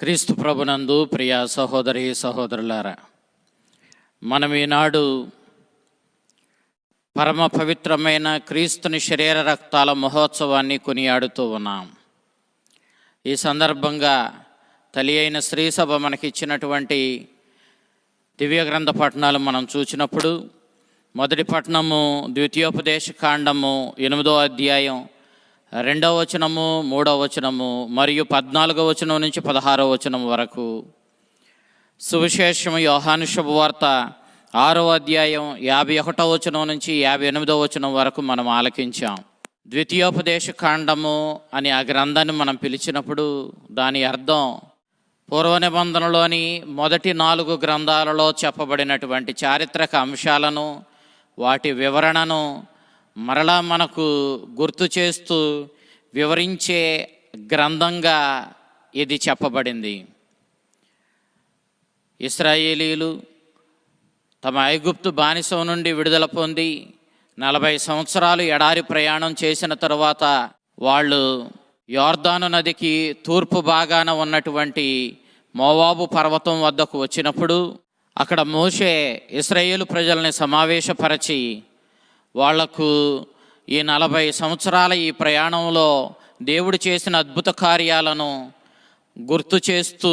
క్రీస్తు ప్రభునందు ప్రియ సహోదరి సహోదరులారా, మనం ఈనాడు పరమ పవిత్రమైన క్రీస్తుని శరీర రక్తాల మహోత్సవాన్ని కొనియాడుతూ ఉన్నాం. ఈ సందర్భంగా తల్లి అయిన శ్రీసభ మనకిచ్చినటువంటి దివ్య గ్రంథ పఠనాలు మనం చూసినప్పుడు, మొదటి పఠనము ద్వితీయోపదేశ కాండము 8వ అధ్యాయం 2వ వచనము, 3వ వచనము మరియు 14వ వచనం నుంచి 16వ వచనం వరకు. సువిశేషము యోహాను శుభవార్త 6వ అధ్యాయం 51వ వచనం నుంచి 58వ వచనం వరకు మనం ఆలకించాం. ద్వితీయోపదేశ కాండము అని ఆ గ్రంథాన్ని మనం పిలిచినప్పుడు దాని అర్థం పూర్వ నిబంధనలోని మొదటి 4 గ్రంథాలలో చెప్పబడినటువంటి చారిత్రక అంశాలను, వాటి వివరణను మరలా మనకు గుర్తు చేస్తూ వివరించే గ్రంథంగా ఇది చెప్పబడింది. ఇశ్రాయేలీలు తమ ఐగుప్తు బానిసం నుండి విడుదల పొంది 40 సంవత్సరాలు ఎడారి ప్రయాణం చేసిన తరువాత వాళ్ళు యోర్దాను నదికి తూర్పు భాగాన ఉన్నటువంటి మోవాబు పర్వతం వద్దకు వచ్చినప్పుడు అక్కడ మోషే ఇశ్రాయేలు ప్రజల్ని సమావేశపరచి వాళ్లకు ఈ 40 సంవత్సరాల ఈ ప్రయాణంలో దేవుడు చేసిన అద్భుత కార్యాలను గుర్తు చేస్తూ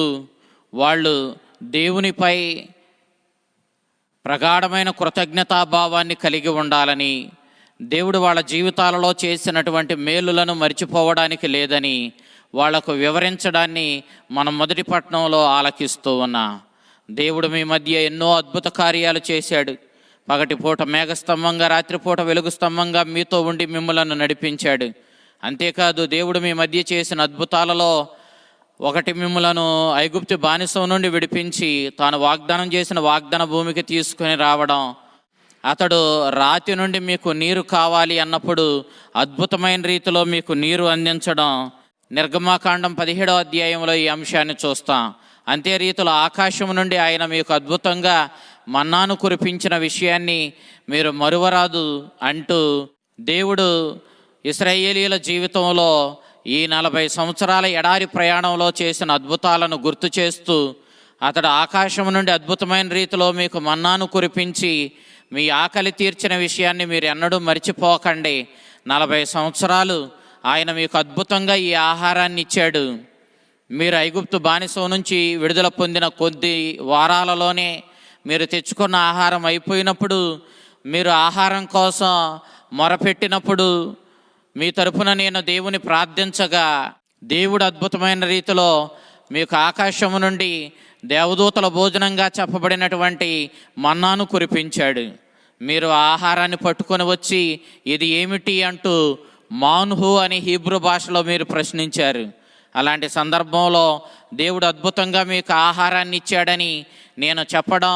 వాళ్ళు దేవునిపై ప్రగాఢమైన కృతజ్ఞతాభావాన్ని కలిగి ఉండాలని, దేవుడు వాళ్ళ జీవితాలలో చేసినటువంటి మేలులను మర్చిపోవడానికి లేదని వాళ్లకు వివరించడాన్ని మనం మొదటి పట్టణంలో ఆలకిస్తూ ఉన్నాం. దేవుడు మీ మధ్య ఎన్నో అద్భుత కార్యాలు చేశాడు. పగటిపూట మేఘస్తంభంగా, రాత్రిపూట వెలుగు స్తంభంగా మీతో ఉండి మిమ్మలను నడిపించాడు. అంతేకాదు, దేవుడు మీ మధ్య చేసిన అద్భుతాలలో ఒకటి, మిమ్మలను ఐగుప్తు బానిసం నుండి విడిపించి తాను వాగ్దానం చేసిన వాగ్దాన భూమికి తీసుకొని రావడం. అతడు రాతి నుండి మీకు నీరు కావాలి అన్నప్పుడు అద్భుతమైన రీతిలో మీకు నీరు అందించడం. నిర్గమాకాండం 17వ అధ్యాయంలో ఈ అంశాన్ని చూస్తాం. అంతే రీతిలో ఆకాశం నుండి ఆయన మీకు అద్భుతంగా మన్నాను కురిపించిన విషయాన్ని మీరు మరువరాదు అంటూ దేవుడు ఇశ్రాయేలీయుల జీవితంలో ఈ 40 సంవత్సరాల ఎడారి ప్రయాణంలో చేసిన అద్భుతాలను గుర్తు చేస్తూ, అతడు ఆకాశం నుండి అద్భుతమైన రీతిలో మీకు మన్నాను కురిపించి మీ ఆకలి తీర్చిన విషయాన్ని మీరు ఎన్నడూ మర్చిపోకండి. 40 సంవత్సరాలు ఆయన మీకు అద్భుతంగా ఈ ఆహారాన్ని ఇచ్చాడు. మీరు ఐగుప్తు బానిసం నుంచి విడుదల పొందిన కొద్ది వారాలలోనే మీరు తెచ్చుకున్న ఆహారం అయిపోయినప్పుడు, మీరు ఆహారం కోసం మొరపెట్టినప్పుడు మీ తరపున నేను దేవుని ప్రార్థించగా దేవుడు అద్భుతమైన రీతిలో మీకు ఆకాశము నుండి దేవదూతల భోజనంగా చెప్పబడినటువంటి మన్నాను కురిపించాడు. మీరు ఆహారాన్ని పట్టుకొని వచ్చి ఇది ఏమిటి అంటూ మాన్హు అని హీబ్రూ భాషలో మీరు ప్రశ్నించారు. అలాంటి సందర్భంలో దేవుడు అద్భుతంగా మీకు ఆహారాన్ని ఇచ్చాడని నేను చెప్పడం,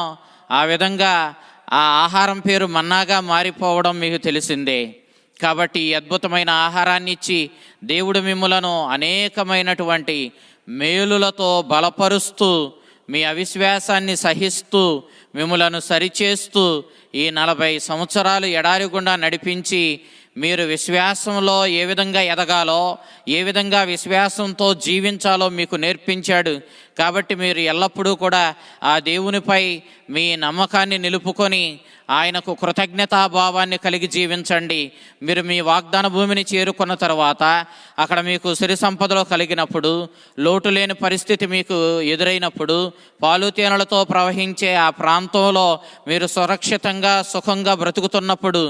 ఆ విధంగా ఆ ఆహారం పేరు మన్నాగా మారిపోవడం మీకు తెలిసిందే. కాబట్టి ఈ అద్భుతమైన ఆహారాన్ని ఇచ్చి దేవుడు మిమ్ములను అనేకమైనటువంటి మేలులతో బలపరుస్తూ, మీ అవిశ్వాసాన్ని సహిస్తూ, మిమ్ములను సరిచేస్తూ ఈ 40 సంవత్సరాలు ఎడారి గుండా నడిపించి మీరు విశ్వాసంలో ఏ విధంగా ఎదగాలో, ఏ విధంగా విశ్వాసంతో జీవించాలో మీకు నేర్పించాడు. కాబట్టి మీరు ఎల్లప్పుడూ కూడా ఆ దేవునిపై మీ నమ్మకాన్ని నిలుపుకొని ఆయనకు కృతజ్ఞతాభావాన్ని కలిగి జీవించండి. మీరు మీ వాగ్దాన భూమిని చేరుకున్న తర్వాత అక్కడ మీకు సిరి సంపదలు కలిగినప్పుడు, లోటు లేని పరిస్థితి మీకు ఎదురైనప్పుడు, పాలు తేనెలతో ప్రవహించే ఆ ప్రాంతంలో మీరు సురక్షితంగా సుఖంగా బ్రతుకుతున్నప్పుడు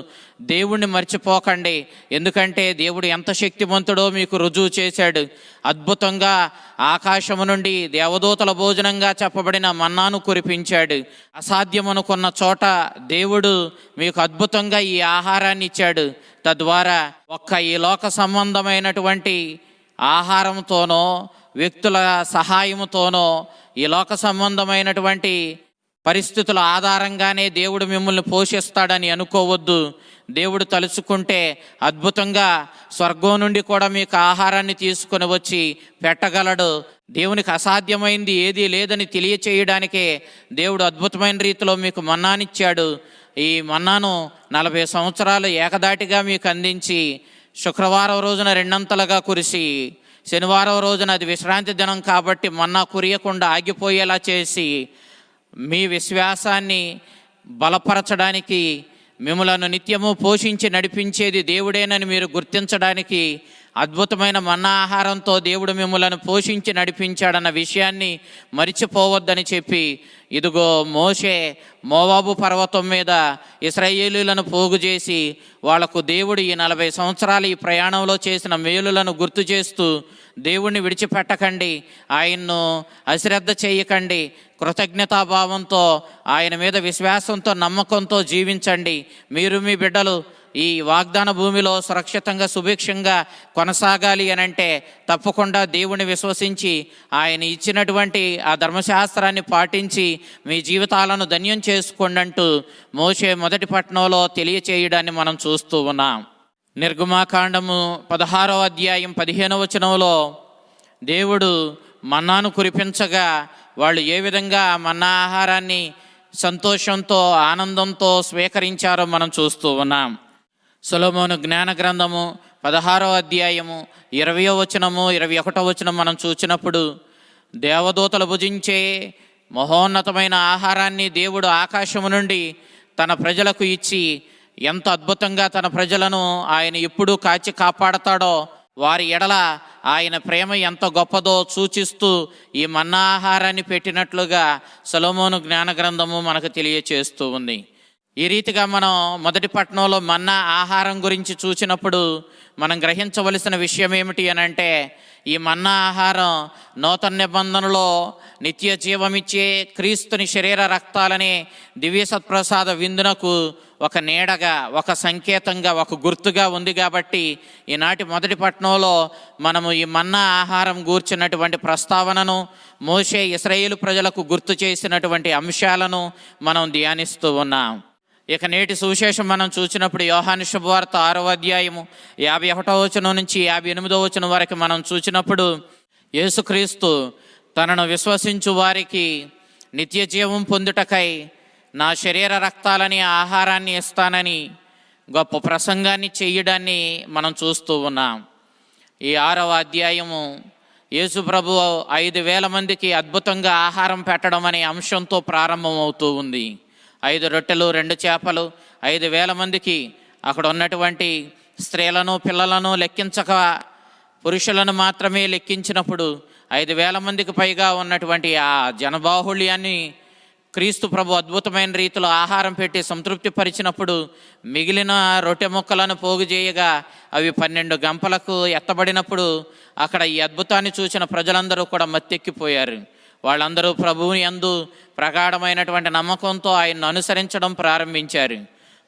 దేవుణ్ణి మర్చిపోకండి. ఎందుకంటే దేవుడు ఎంత శక్తివంతుడో మీకు రుజువు చేశాడు. అద్భుతంగా ఆకాశము నుండి దేవదూతల భోజనంగా చెప్పబడిన మన్నాను కురిపించాడు. అసాధ్యమనుకున్న చోట దేవుడు మీకు అద్భుతంగా ఈ ఆహారాన్ని ఇచ్చాడు. తద్వారా ఈ లోక సంబంధమైనటువంటి ఆహారంతోనో, వ్యక్తుల సహాయంతోనో, ఈ లోక సంబంధమైనటువంటి పరిస్థితుల ఆధారంగానే దేవుడు మిమ్మల్ని పోషిస్తాడని అనుకోవద్దు. దేవుడు తలుచుకుంటే అద్భుతంగా స్వర్గం నుండి కూడా మీకు ఆహారాన్ని తీసుకొని వచ్చి పెట్టగలడు. దేవునికి అసాధ్యమైంది ఏదీ లేదని తెలియచేయడానికే దేవుడు అద్భుతమైన రీతిలో మీకు మన్నానిచ్చాడు. ఈ మన్నాను 40 సంవత్సరాలు ఏకదాటిగా మీకు అందించి శుక్రవారం రోజున రెండంతలుగా కురిసి శనివారం రోజున అది విశ్రాంతి దినం కాబట్టి మన్నా కురియకుండా ఆగిపోయేలా చేసి మీ విశ్వాసాన్ని బలపరచడానికి, మిమ్మలను నిత్యము పోషించి నడిపించేది దేవుడేనని మీరు గుర్తించడానికి అద్భుతమైన మన్నా ఆహారంతో దేవుడు మిమ్మలను పోషించి నడిపించాడన్న విషయాన్ని మరిచిపోవద్దని చెప్పి, ఇదిగో మోషే మోవాబు పర్వతం మీద ఇశ్రాయేలీయులను పోగు చేసి వాళ్లకు దేవుడు ఈ 40 సంవత్సరాలు ఈ ప్రయాణంలో చేసిన మేలులను గుర్తు చేస్తూ, దేవుణ్ణి విడిచిపెట్టకండి, ఆయన్ను అశ్రద్ధ చేయకండి, కృతజ్ఞతాభావంతో ఆయన మీద విశ్వాసంతో నమ్మకంతో జీవించండి, మీరు మీ బిడ్డలు ఈ వాగ్దాన భూమిలో సురక్షితంగా సుభిక్షంగా కొనసాగాలి అని అంటే తప్పకుండా దేవుని విశ్వసించి ఆయన ఇచ్చినటువంటి ఆ ధర్మశాస్త్రాన్ని పాటించి మీ జీవితాలను ధన్యం చేసుకోండి అంటూ మోషే మొదటి పట్టణంలో తెలియచేయడాన్ని మనం చూస్తూ ఉన్నాం. నిర్గమాకాండము 16వ అధ్యాయం 15వ వచనంలో దేవుడు మన్నాను కురిపించగా వాళ్ళు ఏ విధంగా మన్నా ఆహారాన్ని సంతోషంతో ఆనందంతో స్వీకరించారో మనం చూస్తూ ఉన్నాం. సొలొమోను జ్ఞాన గ్రంథము 16వ అధ్యాయము 20వ వచనము 21వ వచనం మనం చూసినప్పుడు, దేవదూతలు భుజించే మహోన్నతమైన ఆహారాన్ని దేవుడు ఆకాశము నుండి తన ప్రజలకు ఇచ్చి ఎంత అద్భుతంగా తన ప్రజలను ఆయన ఎప్పుడూ కాచి కాపాడతాడో, వారి ఎడల ఆయన ప్రేమ ఎంత గొప్పదో సూచిస్తూ ఈ మన్నా ఆహారాన్ని పెట్టినట్లుగా సొలొమోను జ్ఞాన గ్రంథము మనకు తెలియచేస్తూ ఉంది. ఈ రీతిగా మనం మొదటి పట్టణంలో మన్నా ఆహారం గురించి చూసినప్పుడు మనం గ్రహించవలసిన విషయం ఏమిటి అని అంటే, ఈ మన్నా ఆహారం నూతన నిబంధనలో నిత్య జీవమిచ్చే క్రీస్తుని శరీర రక్తాలనే దివ్య సత్ప్రసాద విందునకు ఒక నీడగా, ఒక సంకేతంగా, ఒక గుర్తుగా ఉంది. కాబట్టి ఈనాటి మొదటి పట్టణంలో మనము ఈ మన్నా ఆహారం గూర్చినటువంటి ప్రస్తావనను, మోషే ఇశ్రాయేలు ప్రజలకు గుర్తు చేసినటువంటి అంశాలను మనం ధ్యానిస్తూ ఉన్నాం. ఇక నేటి సువిశేషం మనం చూసినప్పుడు యోహాను శుభవార్త 6వ అధ్యాయము 51వ వచనం నుంచి 58వ వచనం వరకు మనం చూసినప్పుడు, యేసుక్రీస్తు తనను విశ్వసించు వారికి నిత్య జీవం పొందుటకై నా శరీర రక్తాలని ఆహారాన్ని ఇస్తానని గొప్ప ప్రసంగాన్ని చేయడాన్ని మనం చూస్తూ ఉన్నాం. ఈ 6వ అధ్యాయము యేసు ప్రభు 5,000 మందికి అద్భుతంగా ఆహారం పెట్టడం అనే అంశంతో ప్రారంభమవుతూ ఉంది. 5 రొట్టెలు 2 చేపలు 5,000 మందికి, అక్కడ ఉన్నటువంటి స్త్రీలను పిల్లలను లెక్కించక పురుషులను మాత్రమే లెక్కించినప్పుడు 5,000 మందికి పైగా ఉన్నటువంటి ఆ జనబాహుళ్యాన్ని క్రీస్తు ప్రభు అద్భుతమైన రీతిలో ఆహారం పెట్టి సంతృప్తి పరిచినప్పుడు మిగిలిన రొట్టె ముక్కలను పోగు చేయగా అవి 12 గంపలకు ఎత్తబడినప్పుడు అక్కడ ఈ అద్భుతాన్ని చూసిన ప్రజలందరూ కూడా మత్తెక్కిపోయారు. వాళ్ళందరూ ప్రభువుని యందు ప్రగాఢమైనటువంటి నమ్మకంతో ఆయన్ను అనుసరించడం ప్రారంభించారు.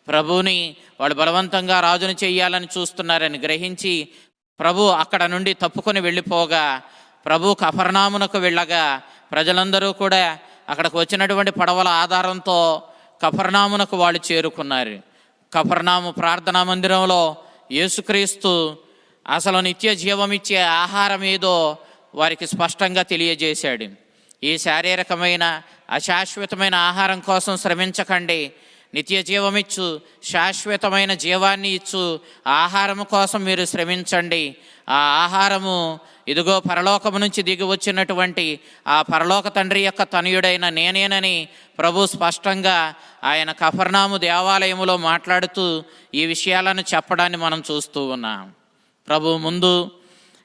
ప్రభువుని వాళ్ళు బలవంతంగా రాజును చెయ్యాలని చూస్తున్నారని గ్రహించి ప్రభు అక్కడ నుండి తప్పుకొని వెళ్ళిపోగా, ప్రభు కఫర్నామునకు వెళ్ళగా ప్రజలందరూ కూడా అక్కడికి వచ్చినటువంటి పడవల ఆధారంతో కఫర్నామునకు వాళ్ళు చేరుకున్నారు. కఫర్నాము ప్రార్థనా మందిరంలో యేసుక్రీస్తు అసలు నిత్య జీవమిచ్చే ఆహారం ఏదో వారికి స్పష్టంగా తెలియజేశాడు. ఈ శారీరకమైన అశాశ్వతమైన ఆహారం కోసం శ్రమించకండి, నిత్య జీవమిచ్చు శాశ్వతమైన జీవాన్ని ఇచ్చు ఆహారం కోసం మీరు శ్రమించండి. ఆ ఆహారము ఇదిగో పరలోకము నుంచి దిగి వచ్చినటువంటి ఆ పరలోక తండ్రి యొక్క తనయుడైన నేనేనని ప్రభు స్పష్టంగా ఆయన కఫర్నాము దేవాలయములో మాట్లాడుతూ ఈ విషయాలను చెప్పడాన్ని మనం చూస్తూ ఉన్నాం. ప్రభు ముందు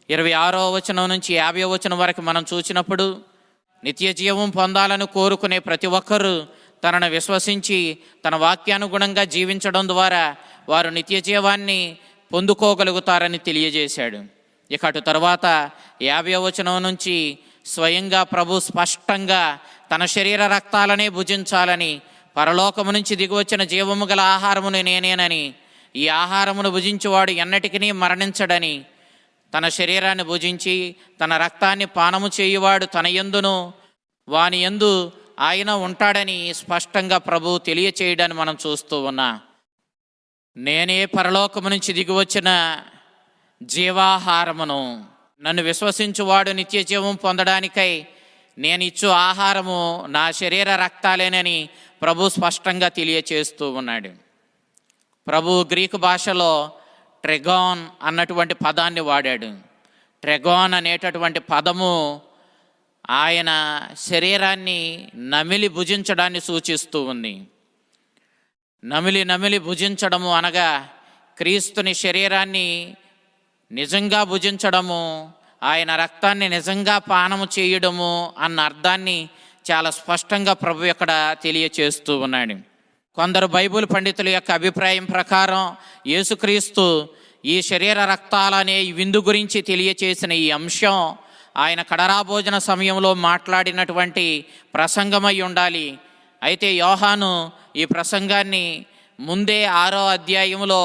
26వ వచనం నుంచి 50వ వచనం వరకు మనం చూసినప్పుడు, నిత్య జీవం పొందాలని కోరుకునే ప్రతి ఒక్కరూ తనను విశ్వసించి తన వాక్యానుగుణంగా జీవించడం ద్వారా వారు నిత్య జీవాన్ని పొందుకోగలుగుతారని తెలియజేశాడు. ఇక అటు తర్వాత 50వ వచనం నుంచి స్వయంగా ప్రభు స్పష్టంగా తన శరీర రక్తాలనే భుజించాలని, పరలోకము నుంచి దిగివచ్చిన జీవము గల ఆహారమును నేనేనని, ఈ ఆహారమును భుజించువాడు ఎన్నటికీ మరణించడని, తన శరీరాన్ని భుజించి తన రక్తాన్ని పానము చేయువాడు తన యందును వాని యందు ఆయన ఉంటాడని స్పష్టంగా ప్రభు తెలియచేయడాన్ని మనం చూస్తూ ఉన్నా. నేనే పరలోకము నుంచి దిగివచ్చిన జీవాహారమును, నన్ను విశ్వసించువాడు నిత్య జీవం పొందడానికై నేను ఇచ్చు ఆహారము నా శరీర రక్తాలేనని ప్రభు స్పష్టంగా తెలియచేస్తూ ఉన్నాడు. ప్రభు గ్రీకు భాషలో ట్రెగాన్ అన్నటువంటి పదాన్ని వాడాడు. ట్రెగాన్ అనేటటువంటి పదము ఆయన శరీరాన్ని నమిలి భుజించడాన్ని సూచిస్తూ ఉంది. నమిలి భుజించడము అనగా క్రీస్తుని శరీరాన్ని నిజంగా భుజించడము, ఆయన రక్తాన్ని నిజంగా పానము చేయడము అన్న అర్థాన్ని చాలా స్పష్టంగా ప్రభు ఇక్కడ తెలియచేస్తూ ఉన్నాడు. కొందరు బైబిల్ పండితుల యొక్క అభిప్రాయం ప్రకారం యేసుక్రీస్తు ఈ శరీర రక్తాలనే విందు గురించి తెలియచేసిన ఈ అంశం ఆయన కడరా భోజన సమయంలో మాట్లాడినటువంటి ప్రసంగమై ఉండాలి. అయితే యోహాను ఈ ప్రసంగాన్ని ముందే 6వ అధ్యాయంలో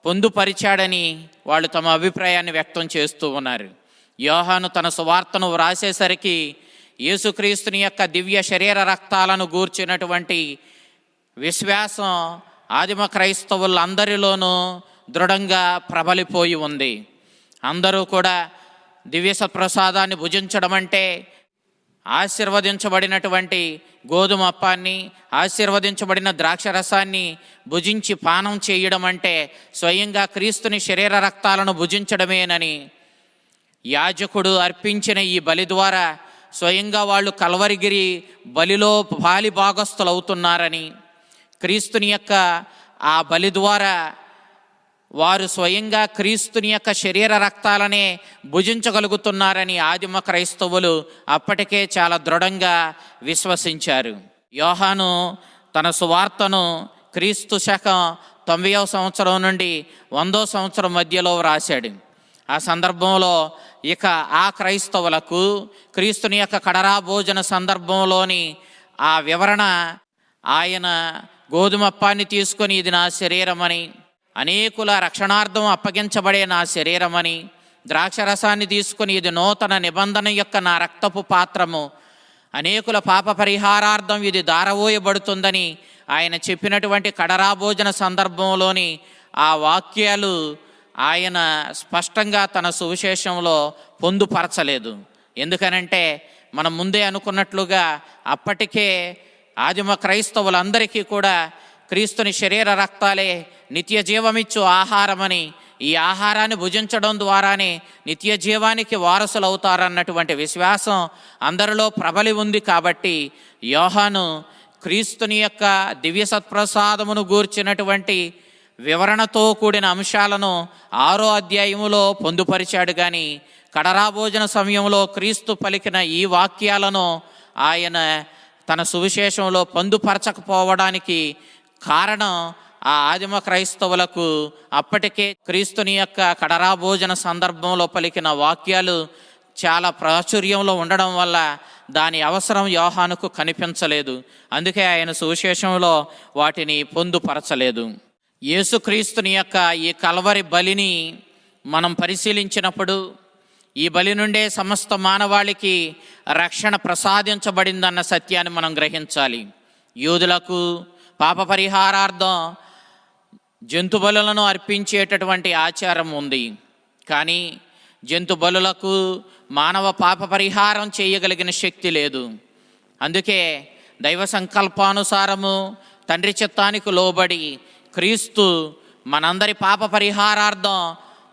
పొందుపరిచాడని వాళ్ళు తమ అభిప్రాయాన్ని వ్యక్తం చేస్తూ ఉన్నారు. యోహాను తన సువార్తను వ్రాసేసరికి యేసుక్రీస్తుని యొక్క దివ్య శరీర రక్తాలను గూర్చినటువంటి విశ్వాసం ఆదిమ క్రైస్తవులందరిలోనూ దృఢంగా ప్రబలిపోయి ఉంది. అందరూ కూడా దివ్య సత్ప్రసాదాన్ని భుజించడం అంటే ఆశీర్వదించబడినటువంటి గోధుమ అప్పాన్ని, ఆశీర్వదించబడిన ద్రాక్షరసాన్ని భుజించి పానం చేయడం అంటే స్వయంగా క్రీస్తుని శరీర రక్తాలను భుజించడమేనని, యాజకుడు అర్పించిన ఈ బలి ద్వారా స్వయంగా వాళ్ళు కల్వరిగిరి బలిలో పాలి భాగస్థులు అవుతున్నారని, క్రీస్తుని యొక్క ఆ బలి ద్వారా వారు స్వయంగా క్రీస్తుని యొక్క శరీర రక్తాలనే భుజించగలుగుతున్నారని ఆదిమ క్రైస్తవులు అప్పటికే చాలా దృఢంగా విశ్వసించారు. యోహాను తన సువార్తను క్రీస్తు శకం 90వ సంవత్సరం నుండి 100వ సంవత్సరం మధ్యలో వ్రాశాడు. ఆ సందర్భంలో ఇక ఆ క్రైస్తవులకు క్రీస్తుని యొక్క కడరా భోజన సందర్భంలోని ఆ వివరణ, ఆయన గోధుమప్పాన్ని తీసుకొని ఇది నా శరీరమని, అనేకుల రక్షణార్థం అప్పగించబడే నా శరీరమని, ద్రాక్షరసాన్ని తీసుకొని ఇది నూతన నిబంధన యొక్క నా రక్తపు పాత్రము, అనేకుల పాప పరిహారార్థం ఇది దారవోయబడుతుందని ఆయన చెప్పినటువంటి కడరా భోజన సందర్భంలోని ఆ వాక్యాలు ఆయన స్పష్టంగా తన సువిశేషంలో పొందుపరచలేదు. ఎందుకనంటే మనం ముందే అనుకున్నట్లుగా అప్పటికే ఆదిమ క్రైస్తవులందరికీ కూడా క్రీస్తుని శరీర రక్తాలే నిత్య జీవమిచ్చు ఆహారమని, ఈ ఆహారాన్ని భుజించడం ద్వారానే నిత్య జీవానికి వారసులు అవుతారన్నటువంటి విశ్వాసం అందరిలో ప్రబలి ఉంది. కాబట్టి యోహాను క్రీస్తుని యొక్క దివ్య సత్ప్రసాదమును గూర్చినటువంటి వివరణతో కూడిన అంశాలను 6వ అధ్యాయములో పొందుపరిచాడు. కానీ కడరా భోజన సమయంలో క్రీస్తు పలికిన ఈ వాక్యాలను ఆయన తన సువిశేషంలో పొందుపరచకపోవడానికి కారణం ఆ ఆదిమ క్రైస్తవులకు అప్పటికే క్రీస్తుని యొక్క కడరా భోజన సందర్భంలో పలికిన వాక్యాలు చాలా ప్రాచుర్యంలో ఉండడం వల్ల దాని అవసరం యోహానుకు కనిపించలేదు. అందుకే ఆయన సువిశేషంలో వాటిని పొందుపరచలేదు. యేసుక్రీస్తుని యొక్క ఈ కల్వరి బలిని మనం పరిశీలించినప్పుడు ఈ బలి నుండే సమస్త మానవాళికి రక్షణ ప్రసాదించబడిందన్న సత్యాన్ని మనం గ్రహించాలి. యూదులకు పాప పరిహారార్థం జంతు బలులను అర్పించేటటువంటి ఆచారం ఉంది. కానీ జంతు బలులకు మానవ పాప పరిహారం చేయగలిగిన శక్తి లేదు. అందుకే దైవ సంకల్పానుసారము తండ్రి చిత్తానికి లోబడి క్రీస్తు మనందరి పాప పరిహారార్థం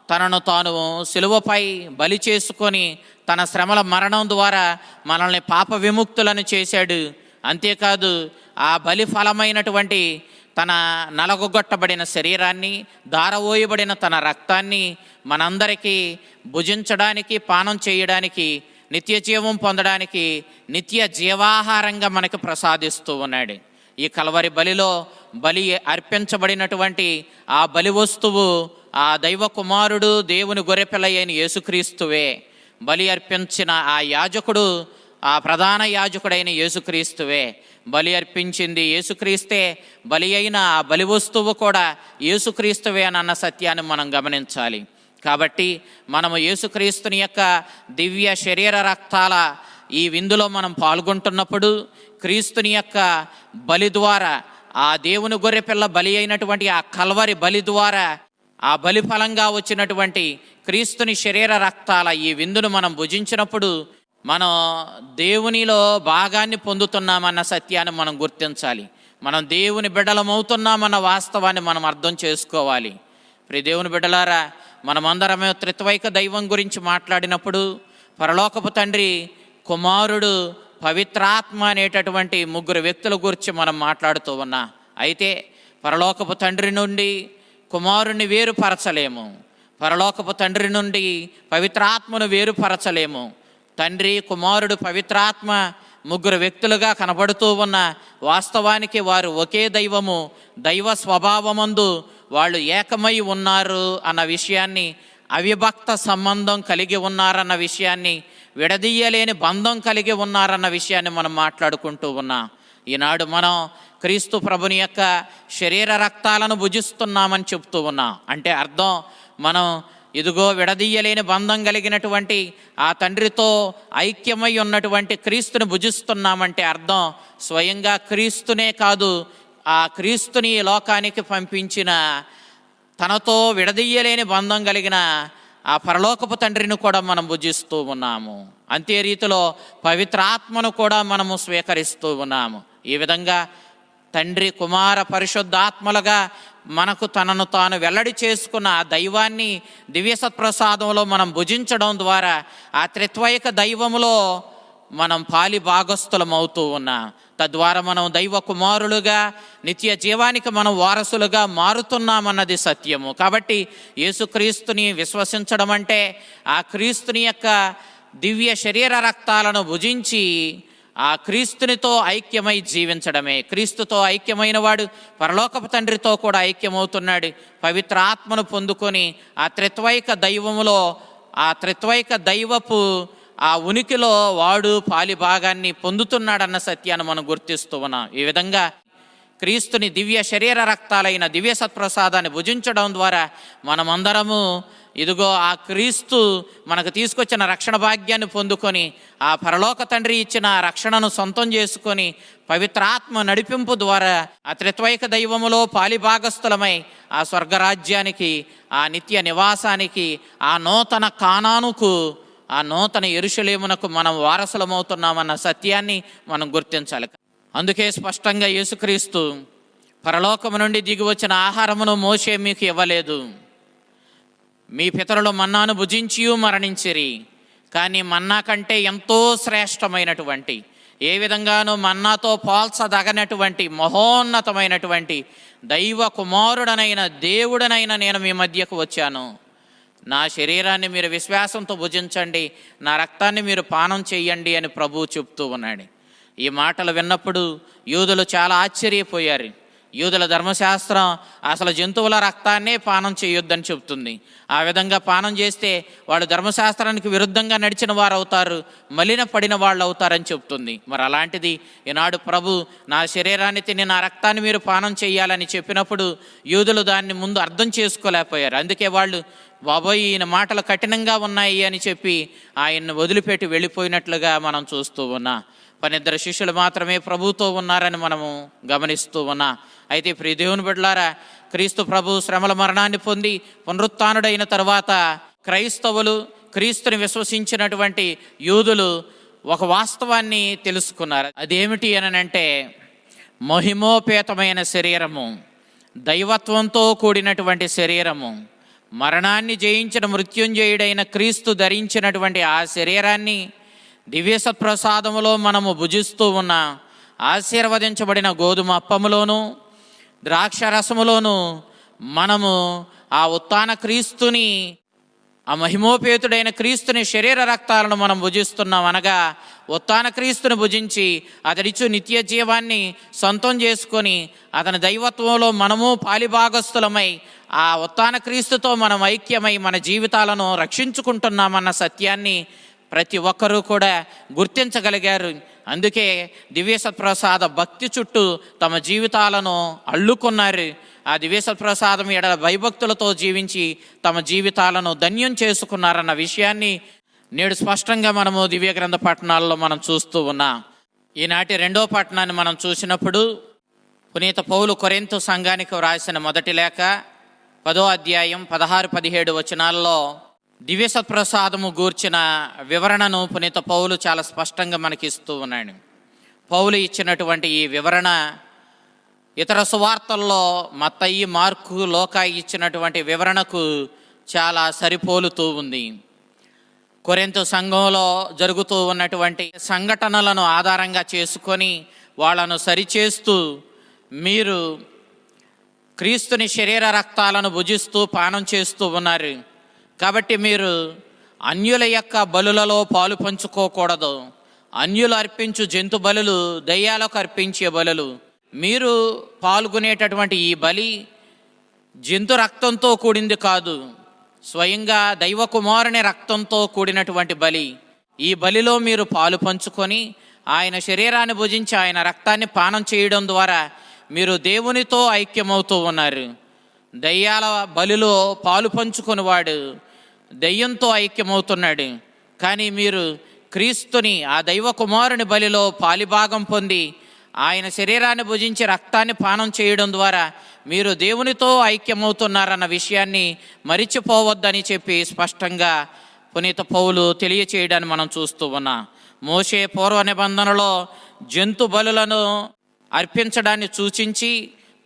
తనను తాను సిలువపై బలి చేసుకొని తన శ్రమల మరణం ద్వారా మనల్ని పాప విముక్తులను చేశాడు. అంతేకాదు ఆ బలి ఫలమైనటువంటి తన నలగొట్టబడిన శరీరాన్ని, దారవోయబడిన తన రక్తాన్ని మనందరికీ భుజించడానికి, పానం చేయడానికి, నిత్య జీవం పొందడానికి నిత్య జీవాహారంగా మనకు ప్రసాదిస్తూ ఉన్నాడు. ఈ కల్వరి బలిలో బలి అర్పించబడినటువంటి ఆ బలి వస్తువు ఆ దైవ కుమారుడు, దేవుని గొర్రెపిల్ల అయిన యేసుక్రీస్తువే. బలి అర్పించిన ఆ యాజకుడు, ఆ ప్రధాన యాజకుడైన యేసుక్రీస్తువే. బలి అర్పించింది యేసుక్రీస్తే, బలి అయిన ఆ బలి వస్తువు కూడా యేసుక్రీస్తువే అన్న సత్యాన్ని మనం గమనించాలి. కాబట్టి మనము యేసుక్రీస్తుని యొక్క దివ్య శరీర రక్తాల ఈ విందులో మనం పాల్గొంటున్నప్పుడు క్రీస్తుని యొక్క బలి ద్వారా, ఆ దేవుని గొర్రెపిల్ల బలి అయినటువంటి ఆ కల్వరి బలి ద్వారా, ఆ బలి ఫలంగా వచ్చినటువంటి క్రీస్తుని శరీర రక్తాల ఈ విందును మనం భుజించినప్పుడు మనం దేవునిలో భాగాన్ని పొందుతున్నామన్న సత్యాన్ని మనం గుర్తించాలి. మనం దేవుని బిడ్డలమవుతున్నామన్న వాస్తవాన్ని మనం అర్థం చేసుకోవాలి. ప్రియ దేవుని బిడ్డలారా, మనమందరమే త్రిత్వైక దైవం గురించి మాట్లాడినప్పుడు పరలోకపు తండ్రి, కుమారుడు, పవిత్రాత్మ అనేటటువంటి ముగ్గురు వ్యక్తుల గురించి మనం మాట్లాడుతూ ఉన్నా. అయితే పరలోకపు తండ్రి నుండి కుమారుని వేరుపరచలేము, పరలోకపు తండ్రి నుండి పవిత్రాత్మను వేరుపరచలేము. తండ్రి, కుమారుడు, పవిత్రాత్మ ముగ్గురు వ్యక్తులుగా కనబడుతూ ఉన్న వాస్తవానికి వారు ఒకే దైవము, దైవ స్వభావమందు వాళ్ళు ఏకమై ఉన్నారు అన్న విషయాన్ని, అవిభక్త సంబంధం కలిగి ఉన్నారన్న విషయాన్ని, విడదీయలేని బంధం కలిగి ఉన్నారన్న విషయాన్ని మనం మాట్లాడుకుంటూ ఉన్నాం. ఈనాడు మనం క్రీస్తు ప్రభుని యొక్క శరీర రక్తాలను భుజిస్తున్నామని చెప్తూ ఉన్నాం. అంటే అర్థం, మనం ఇదిగో విడదీయలేని బంధం కలిగినటువంటి ఆ తండ్రితో ఐక్యమై ఉన్నటువంటి క్రీస్తుని భుజిస్తున్నామంటే అర్థం, స్వయంగా క్రీస్తునే కాదు, ఆ క్రీస్తుని లోకానికి పంపించిన, తనతో విడదీయలేని బంధం కలిగిన ఆ పరలోకపు తండ్రిని కూడా మనం భుజిస్తూ ఉన్నాము. అంతే రీతిలో పవిత్రాత్మను కూడా మనము స్వీకరిస్తూ ఉన్నాము. ఈ విధంగా తండ్రి, కుమార, పరిశుద్ధాత్మలుగా మనకు తనను తాను వెల్లడి చేసుకున్న ఆ దైవాన్ని దివ్య సత్ప్రసాదంలో మనం భుజించడం ద్వారా ఆ త్రిత్వైక దైవములో మనం పాలి భాగస్థులం అవుతూ ఉన్నాం. తద్వారా మనం దైవ కుమారులుగా, నిత్య జీవానికి మనం వారసులుగా మారుతున్నామన్నది సత్యము. కాబట్టి యేసుక్రీస్తుని విశ్వసించడం అంటే ఆ క్రీస్తుని యొక్క దివ్య శరీర రక్తాలను భుజించి ఆ క్రీస్తునితో ఐక్యమై జీవించడమే. క్రీస్తుతో ఐక్యమైన వాడు పరలోకపు తండ్రితో కూడా ఐక్యమవుతున్నాడు. పవిత్ర ఆత్మను పొందుకొని ఆ త్రిత్వైక దైవములో, ఆ త్రిత్వైక దైవపు ఆ ఉనికిలో వాడు పాలి భాగాన్ని పొందుతున్నాడన్న సత్యాన్ని మనం గుర్తిస్తూ ఉన్నాం. ఈ విధంగా క్రీస్తుని దివ్య శరీర రక్తాలైన దివ్య సత్ప్రసాదాన్ని భుజించడం ద్వారా మనమందరము ఇదిగో ఆ క్రీస్తు మనకు తీసుకొచ్చిన రక్షణ భాగ్యాన్ని పొందుకొని ఆ పరలోక తండ్రి ఇచ్చిన రక్షణను సొంతం చేసుకొని పవిత్రాత్మ నడిపింపు ద్వారా ఆ త్రిత్వైక దైవములో పాలిభాగస్థులమై ఆ స్వర్గరాజ్యానికి, ఆ నిత్య నివాసానికి, ఆ నూతన కానానుకు, ఆ నూతన యెరూషలేమునకు మనం వారసులమవుతున్నామన్న సత్యాన్ని మనం గుర్తించాలి. అందుకే స్పష్టంగా యేసుక్రీస్తు పరలోకము నుండి దిగి వచ్చిన ఆహారమును మోషే మీకు ఇవ్వలేదు, మీ పితరులు మన్నాను భుజించి మరణించిరి, కానీ మన్నా కంటే ఎంతో శ్రేష్టమైనటువంటి, ఏ విధంగానూ మన్నాతో పోల్చదగనటువంటి మహోన్నతమైనటువంటి దైవ కుమారుడనైన దేవుడనైన నేను మీ మధ్యకు వచ్చాను. నా శరీరాన్ని మీరు విశ్వాసంతో భుజించండి, నా రక్తాన్ని మీరు పానం చేయండి అని ప్రభువు చెప్తూ ఉన్నాడు. ఈ మాటలు విన్నప్పుడు యూదులు చాలా ఆశ్చర్యపోయారు. యూదుల ధర్మశాస్త్రం అసలు జంతువుల రక్తాన్నే పానం చేయొద్దని చెప్తుంది. ఆ విధంగా పానం చేస్తే వాళ్ళు ధర్మశాస్త్రానికి విరుద్ధంగా నడిచిన వారు అవుతారు, మలిన పడిన వాళ్ళు అవుతారని చెప్తుంది. మరి అలాంటిది ఈనాడు ప్రభు నా శరీరాన్ని తిని నా రక్తాన్ని మీరు పానం చేయాలని చెప్పినప్పుడు యూదులు దాన్ని ముందు అర్థం చేసుకోలేకపోయారు. అందుకే వాళ్ళు బాబోయ్ ఈయన మాటలు కఠినంగా ఉన్నాయి అని చెప్పి ఆయన్ని వదిలిపెట్టి వెళ్ళిపోయినట్లుగా మనం చూస్తూ ఉన్నా. 12 శిష్యులు మాత్రమే ప్రభుతో ఉన్నారని మనము గమనిస్తూ ఉన్నా. అయితే ప్రియ దేవుని బిడ్డలారా, క్రీస్తు ప్రభు శ్రమల మరణాన్ని పొంది పునరుత్థానుడైన తర్వాత క్రైస్తవులు, క్రీస్తుని విశ్వసించినటువంటి యూదులు ఒక వాస్తవాన్ని తెలుసుకున్నారు. అదేమిటి అనంటే, మహిమోపేతమైన శరీరము, దైవత్వంతో కూడినటువంటి శరీరము, మరణాన్ని జయించిన మృత్యుంజయుడైన క్రీస్తు ధరించినటువంటి ఆ శరీరాన్ని దివ్య సత్ప్రసాదములో మనము భుజిస్తూ ఉన్న ఆశీర్వదించబడిన గోధుమ అప్పములోను ద్రాక్ష రసములోను మనము ఆ ఉత్థాన క్రీస్తుని, ఆ మహిమోపేతుడైన క్రీస్తుని శరీర రక్తాలను మనం భుజిస్తున్నాం. అనగా ఉత్థాన క్రీస్తుని భుజించి అతడిచ్చు నిత్య జీవాన్ని సొంతం చేసుకొని అతని దైవత్వంలో మనము పాలిభాగస్థులమై ఆ ఉత్థాన క్రీస్తుతో మనం ఐక్యమై మన జీవితాలను రక్షించుకుంటున్నామన్న సత్యాన్ని ప్రతి ఒక్కరూ కూడా గుర్తించగలిగారు. అందుకే దివ్య సత్ప్రసాద భక్తి చుట్టూ తమ జీవితాలను అల్లుకున్నారు. ఆ దివ్య సత్ప్రసాదం ఎడల భయభక్తులతో జీవించి తమ జీవితాలను ధన్యం చేసుకున్నారన్న విషయాన్ని నేడు స్పష్టంగా మనము దివ్య గ్రంథ పట్టణాల్లో మనం చూస్తూ ఉన్నాం. ఈనాటి 2వ పట్టణాన్ని మనం చూసినప్పుడు పునీత పౌలు కొరింథు సంఘానికి వ్రాసిన మొదటి లేఖ 10వ అధ్యాయం 16-17 వచనాల్లో దివ్య సత్ప్రసాదము గూర్చిన వివరణను పునీత పౌలు చాలా స్పష్టంగా మనకి ఇస్తూ ఉన్నాడు. పౌలు ఇచ్చినటువంటి ఈ వివరణ ఇతర సువార్తల్లో మత్తయి, మార్కు, లూకా ఇచ్చినటువంటి వివరణకు చాలా సరిపోలుతూ ఉంది. కొరింథు సంఘంలో జరుగుతూ ఉన్నటువంటి సంఘటనలను ఆధారంగా చేసుకొని వాళ్ళను సరిచేస్తూ, మీరు క్రీస్తుని శరీర రక్తాలను భుజిస్తూ పానం చేస్తూ ఉన్నారు కాబట్టి మీరు అన్యుల యొక్క బలులలో పాలు పంచుకోకూడదు. అన్యులు అర్పించు జంతు బలులు దయ్యాలకు అర్పించే బలులు. మీరు పాల్గొనేటటువంటి ఈ బలి జంతు రక్తంతో కూడింది కాదు, స్వయంగా దైవ కుమారుని రక్తంతో కూడినటువంటి బలి. ఈ బలిలో మీరు పాలు పంచుకొని ఆయన శరీరాన్ని భుజించి ఆయన రక్తాన్ని పానం చేయడం ద్వారా మీరు దేవునితో ఐక్యమవుతూ ఉన్నారు. దయ్యాల బలిలో పాలు పంచుకొని వాడు దయ్యంతో ఐక్యమవుతున్నాడు. కానీ మీరు క్రీస్తుని, ఆ దైవ కుమారుని బలిలో పాలిభాగం పొంది ఆయన శరీరాన్ని భుజించి రక్తాన్ని పానం చేయడం ద్వారా మీరు దేవునితో ఐక్యమవుతున్నారన్న విషయాన్ని మరిచిపోవద్దని చెప్పి స్పష్టంగా పునీత పౌలు తెలియచేయడాన్ని మనం చూస్తూ ఉన్నాం. మోషే పూర్వ నిబంధనలో జంతు బలులను అర్పించడాన్ని సూచించి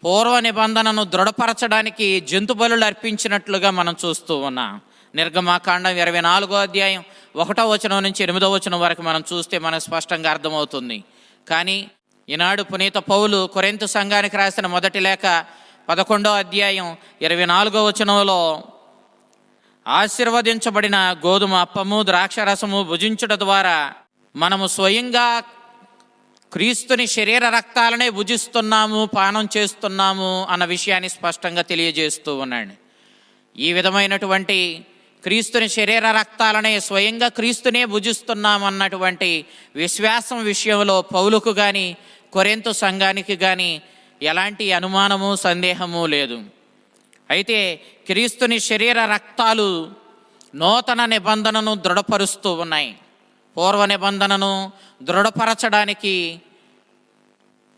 పూర్వ నిబంధనను దృఢపరచడానికి జంతు బలులు అర్పించినట్లుగా మనం చూస్తూ ఉన్నాం. నిర్గమాకాండం 24వ అధ్యాయం 1వ వచనం నుంచి 8వ వచనం వరకు మనం చూస్తే మనకు స్పష్టంగా అర్థమవుతుంది. కానీ ఈనాడు పునీత పౌలు కొరింథు సంఘానికి రాసిన మొదటి లేఖ 11వ అధ్యాయం 24వ వచనంలో ఆశీర్వదించబడిన గోధుమ అప్పము ద్రాక్షరసము భుజించుట ద్వారా మనము స్వయంగా క్రీస్తుని శరీర రక్తాలనే భుజిస్తున్నాము, పానం చేస్తున్నాము అన్న విషయాన్ని స్పష్టంగా తెలియజేస్తూ ఉన్నాడు. ఈ విధమైనటువంటి క్రీస్తుని శరీర రక్తాలనే స్వయంగా క్రీస్తునే భుజిస్తున్నామన్నటువంటి విశ్వాసం విషయంలో పౌలుకు కానీ కొరింథు సంఘానికి కానీ ఎలాంటి అనుమానము సందేహము లేదు. అయితే క్రీస్తుని శరీర రక్తాలు నూతన నిబంధనను దృఢపరుస్తూ ఉన్నాయి. పూర్వ నిబంధనను దృఢపరచడానికి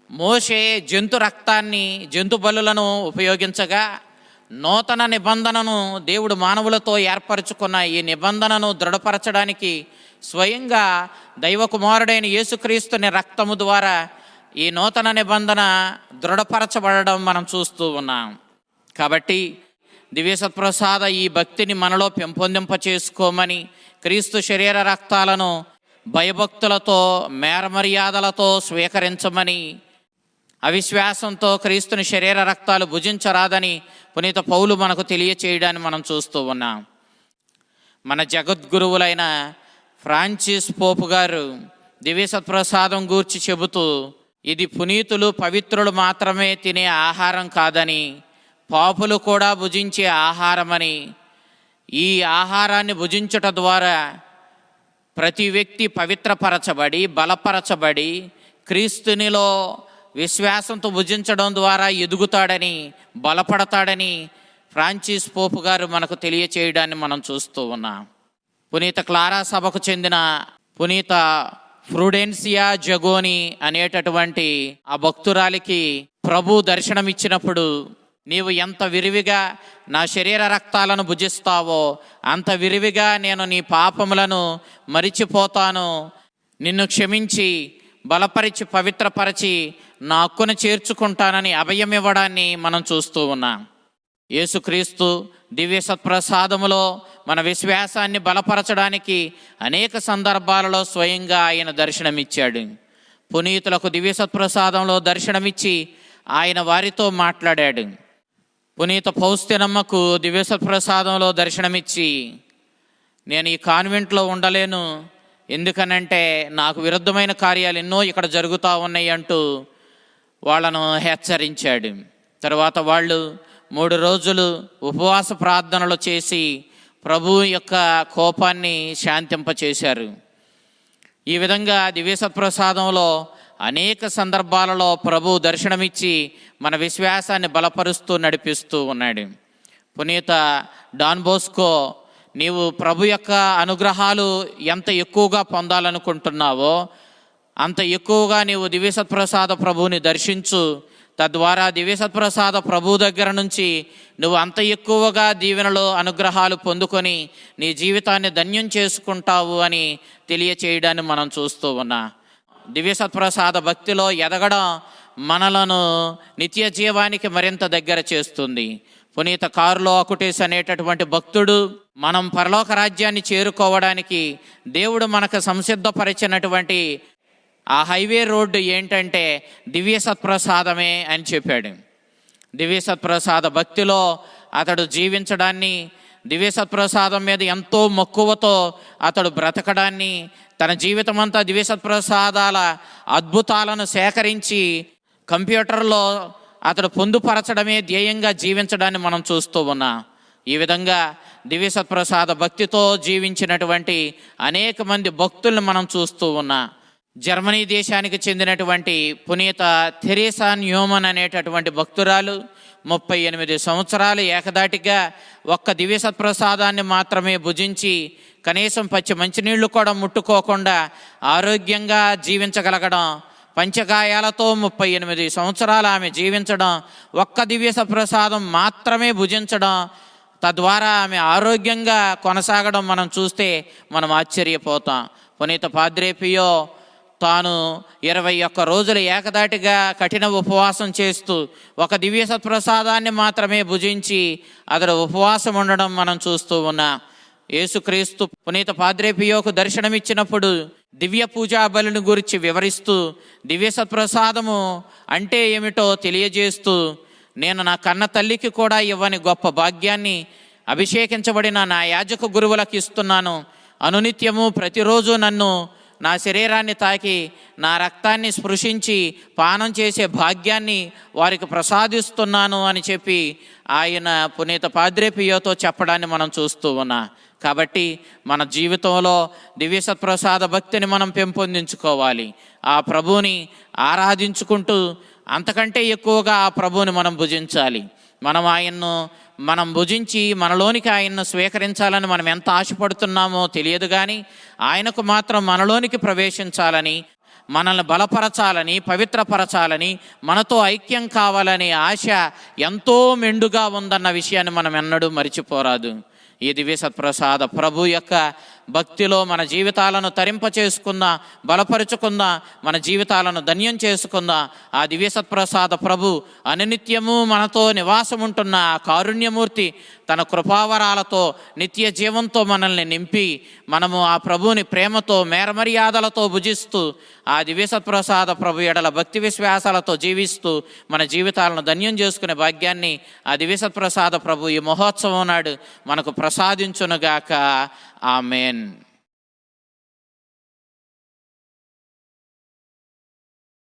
మోషే జంతు రక్తాన్ని, జంతు బలులను ఉపయోగించగా, నూతన నిబంధనను దేవుడు మానవులతో ఏర్పరచుకున్న ఈ నిబంధనను దృఢపరచడానికి స్వయంగా దైవ కుమారుడైన యేసుక్రీస్తుని రక్తము ద్వారా ఈ నూతన నిబంధన దృఢపరచబడడం మనం చూస్తూ ఉన్నాం. కాబట్టి దివ్యసత్ప్రసాద ఈ భక్తిని మనలో పెంపొందింప చేసుకోమని, క్రీస్తు శరీర రక్తాలను భయభక్తులతో మేరమర్యాదలతో స్వీకరించమని, అవిశ్వాసంతో క్రీస్తుని శరీర రక్తాలు భుజించరాదని పునీత పౌలు మనకు తెలియచేయడాన్ని మనం చూస్తూ ఉన్నాం. మన జగద్గురువులైన ఫ్రాన్సిస్ పోపు గారు దివ్యసత్ప్రసాదం గూర్చి చెబుతూ, ఇది పునీతులు పవిత్రులు మాత్రమే తినే ఆహారం కాదని, పాపులు కూడా భుజించే ఆహారమని, ఈ ఆహారాన్ని భుజించుట ద్వారా ప్రతి వ్యక్తి పవిత్రపరచబడి బలపరచబడి క్రీస్తునిలో విశ్వాసంతో భుజించడం ద్వారా ఎదుగుతాడని, బలపడతాడని ఫ్రాన్సిస్ పోపు గారు మనకు తెలియచేయడాన్ని మనం చూస్తూ ఉన్నాం. పునీత క్లారా సభకు చెందిన పునీత ఫ్రూడెన్సియా జగోని అనేటటువంటి ఆ భక్తురాలికి ప్రభు దర్శనమిచ్చినప్పుడు, నీవు ఎంత విరివిగా నా శరీర రక్తాలను భుజిస్తావో అంత విరివిగా నేను నీ పాపములను మరిచిపోతాను, నిన్ను క్షమించి బలపరిచి పవిత్రపరిచి నా హక్కును చేర్చుకుంటానని అభయం ఇవ్వడాన్ని మనం చూస్తూ ఉన్నాం. యేసుక్రీస్తు దివ్య సత్ప్రసాదములో మన విశ్వాసాన్ని బలపరచడానికి అనేక సందర్భాలలో స్వయంగా ఆయన దర్శనమిచ్చాడు. పునీతులకు దివ్య సత్ప్రసాదంలో దర్శనమిచ్చి ఆయన వారితో మాట్లాడాడు. పునీత పౌస్తినమ్మకు దివ్య సత్ప్రసాదంలో దర్శనమిచ్చి, నేను ఈ కాన్వెంట్లో ఉండలేను, ఎందుకనంటే నాకు విరుద్ధమైన కార్యాలు ఎన్నో ఇక్కడ జరుగుతూ ఉన్నాయి అంటూ వాళ్ళను హెచ్చరించాడు. తర్వాత వాళ్ళు 3 రోజులు ఉపవాస ప్రార్థనలు చేసి ప్రభువు యొక్క కోపాన్ని శాంతింపచేశారు. ఈ విధంగా దివ్య సత్ప్రసాదంలో అనేక సందర్భాలలో ప్రభు దర్శనమిచ్చి మన విశ్వాసాన్ని బలపరుస్తూ నడిపిస్తూ ఉన్నాడు. పునీత డాన్ బోస్కో, నీవు ప్రభు యొక్క అనుగ్రహాలు ఎంత ఎక్కువగా పొందాలనుకుంటున్నావో అంత ఎక్కువగా నీవు దివ్య సత్ప్రసాద ప్రభువుని దర్శించు, తద్వారా దివ్య సత్ప్రసాద ప్రభు దగ్గర నుంచి నువ్వు అంత ఎక్కువగా దీవెనలు అనుగ్రహాలు పొందుకొని నీ జీవితాన్ని ధన్యం చేసుకుంటావు అని తెలియచేయడాన్ని మనం చూస్తూ ఉన్నా. దివ్య సత్ప్రసాద భక్తిలో ఎదగడం మనలను నిత్య జీవానికి మరింత దగ్గర చేస్తుంది. పునీత కారులో అకుటేస్ అనేటటువంటి భక్తుడు మనం పరలోక రాజ్యాన్ని చేరుకోవడానికి దేవుడు మనకు సంసిద్ధపరిచినటువంటి ఆ హైవే రోడ్డు ఏంటంటే దివ్య సత్ప్రసాదమే అని చెప్పాడు. దివ్య సత్ప్రసాద భక్తిలో అతడు జీవించడాన్ని, దివ్య సత్ప్రసాదం మీద ఎంతో మక్కువతో అతడు బ్రతకడాన్ని, తన జీవితం అంతా దివ్య సత్ప్రసాదాల అద్భుతాలను సేకరించి కంప్యూటర్లో అతడు పొందుపరచడమే ధ్యేయంగా జీవించడాన్ని మనం చూస్తూ ఉన్నాం. ఈ విధంగా దివ్య సత్ప్రసాద భక్తితో జీవించినటువంటి అనేక మంది భక్తులను మనం చూస్తూ ఉన్నాం. జర్మనీ దేశానికి చెందినటువంటి పునీత థెరేసా న్యూమన్ అనేటటువంటి భక్తురాలు 38 సంవత్సరాలు ఏకదాటిగా ఒక్క దివ్య సత్ప్రసాదాన్ని మాత్రమే భుజించి కనీసం పచ్చి మంచినీళ్లు కూడా ముట్టుకోకుండా ఆరోగ్యంగా జీవించగలగడం, పంచగాయాలతో 38 సంవత్సరాలు ఆమె జీవించడం, ఒక్క దివ్య సత్ప్రసాదం మాత్రమే భుజించడం, తద్వారా ఆమె ఆరోగ్యంగా కొనసాగడం మనం చూస్తే మనం ఆశ్చర్యపోతాం. పునీత పాద్రే పియో తాను 21 రోజులు ఏకదాటిగా కఠిన ఉపవాసం చేస్తూ ఒక దివ్య సత్ప్రసాదాన్ని మాత్రమే భుజించి అతడు ఉపవాసం ఉండడం మనం చూస్తూ ఉన్నాం. యేసుక్రీస్తు పునీత పాద్రే పియోకు దర్శనమిచ్చినప్పుడు దివ్య పూజా బలిని గురించి వివరిస్తూ దివ్య సత్ప్రసాదము అంటే ఏమిటో తెలియజేస్తూ, నేను నా కన్న తల్లికి కూడా ఇవ్వని గొప్ప భాగ్యాన్ని అభిషేకించబడిన నా యాజక గురువులకు ఇస్తున్నాను. అనునిత్యము ప్రతిరోజు నన్ను నా శరీరాన్ని తాకి నా రక్తాన్ని స్పృశించి పానం చేసే భాగ్యాన్ని వారికి ప్రసాదిస్తున్నాను అని చెప్పి ఆయన పునీత పాద్రే పియోతో చెప్పడాన్ని మనం చూస్తూ ఉన్నాం. కాబట్టి మన జీవితంలో దివ్య సత్ప్రసాద భక్తిని మనం పెంపొందించుకోవాలి. ఆ ప్రభువుని ఆరాధించుకుంటూ అంతకంటే ఎక్కువగా ఆ ప్రభువుని మనం భుజించాలి. మనం భుజించి మనలోనికి ఆయన్ను స్వీకరించాలని మనం ఎంత ఆశపడుతున్నామో తెలియదు, కానీ ఆయనకు మాత్రం మనలోనికి ప్రవేశించాలని, మనల్ని బలపరచాలని, పవిత్రపరచాలని, మనతో ఐక్యం కావాలనే ఆశ ఎంతో మెండుగా ఉందన్న విషయాన్ని మనం ఎన్నడూ మరిచిపోరాదు. ఈ దివ్య సత్ప్రసాద ప్రభు యొక్క భక్తిలో మన జీవితాలను తరింపచేసుకుందాం, బలపరుచుకుందాం, మన జీవితాలను ధన్యం చేసుకుందాం. ఆ దివ్య సత్ప్రసాద ప్రభు అనునిత్యము మనతో నివాసం ఉంటున్న ఆ కారుణ్యమూర్తి తన కృపావరాలతో నిత్య జీవంతో మనల్ని నింపి మనము ఆ ప్రభువుని ప్రేమతో మేరమర్యాదలతో భుజిస్తూ ఆ దివ్య సత్ప్రసాద ప్రభు ఎడల భక్తి విశ్వాసాలతో జీవిస్తూ మన జీవితాలను ధన్యం చేసుకునే భాగ్యాన్ని ఆ దివ్య సత్ప్రసాద ప్రభు ఈ మహోత్సవం నాడు మనకు ప్రసాదించునుగాక. ఆమెన్.